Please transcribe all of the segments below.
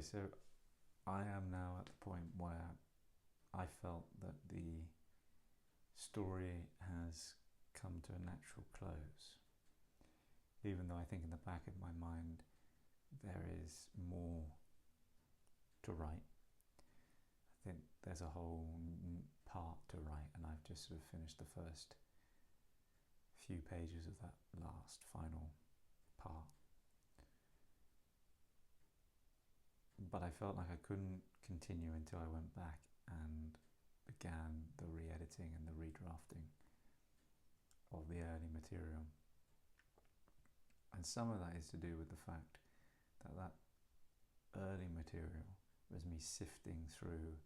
so I am now at the point where I felt that the story has come to a natural close, even though I think in the back of my mind there is more to write. I think there's a whole part to write, and I've just sort of finished the first few pages of that last final part. But I felt like I couldn't continue until I went back and began the re-editing and the redrafting of the early material. And some of that is to do with the fact that that early material was me sifting through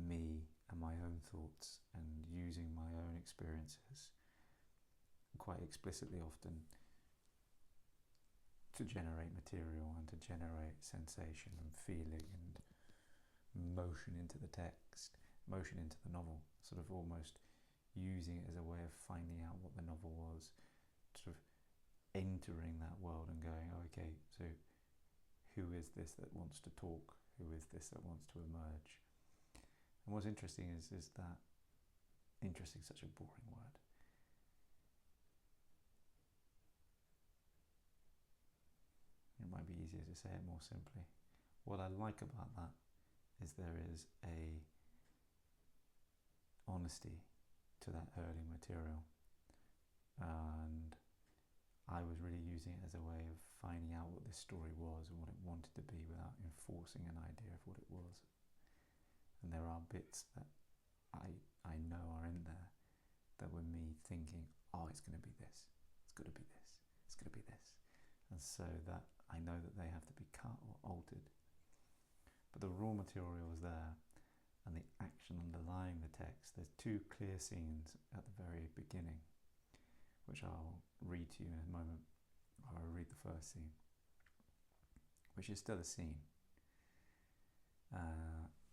me and my own thoughts and using my own experiences quite explicitly often to generate material and to generate sensation and feeling and motion into the text, motion into the novel, sort of almost using it as a way of finding out what the novel was, sort of entering that world and going, oh, okay, so who is this that wants to talk? Who is this that wants to emerge? And what's interesting is that, interesting is such a boring word. It might be easier to say it more simply. What I like about that is there is a honesty to that early material, and I was really using it as a way of finding out what this story was and what it wanted to be without enforcing an idea of what it was. And there are bits that I know are in there that were me thinking, oh, it's going to be this, it's going to be this, it's going to be this. And so that I know that they have to be cut or altered. But the raw material is there, and the action underlying the text. There's two clear scenes at the very beginning, which I'll read to you in a moment. I'll read the first scene, which is still a scene.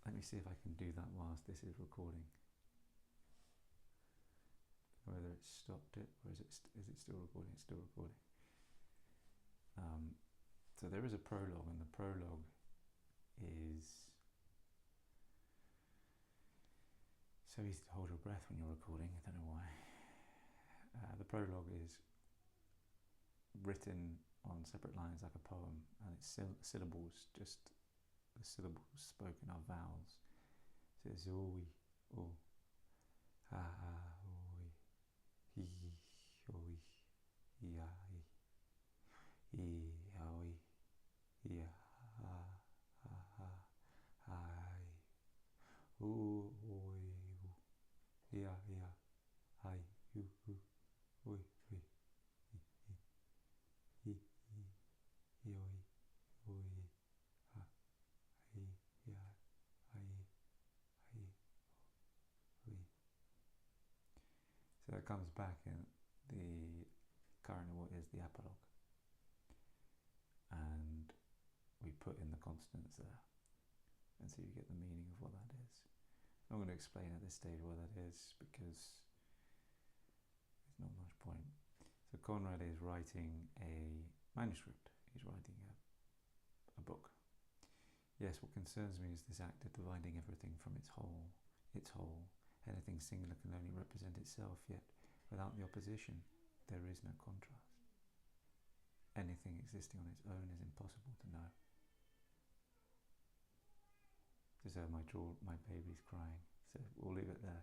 Let me see if I can do that whilst this is recording. Whether it's stopped it, or is it still recording? It's still recording. So there is a prologue, and the prologue is so easy to hold your breath when you're recording. I don't know why. The prologue is written on separate lines like a poem, and it's syllables, just the syllables spoken are vowels. So it's oi, o, ha, oi, hi, oi, ia, I, oi, ia, ha, ai, oi, ia, ai, oi, oi, oi, ha, ia, ai, oi. So that comes back in the current what is the epilogue, and we put in the consonants there, and so you get the meaning of what that is. I'm going to explain at this stage what that is because there's not much point. So Conrad is writing a manuscript. He's writing a book. Yes, what concerns me is this act of dividing everything from its whole. Anything singular can only represent itself, yet without the opposition there is no contrast. Anything existing on its own is impossible to know. So my baby's crying, so we'll leave it there.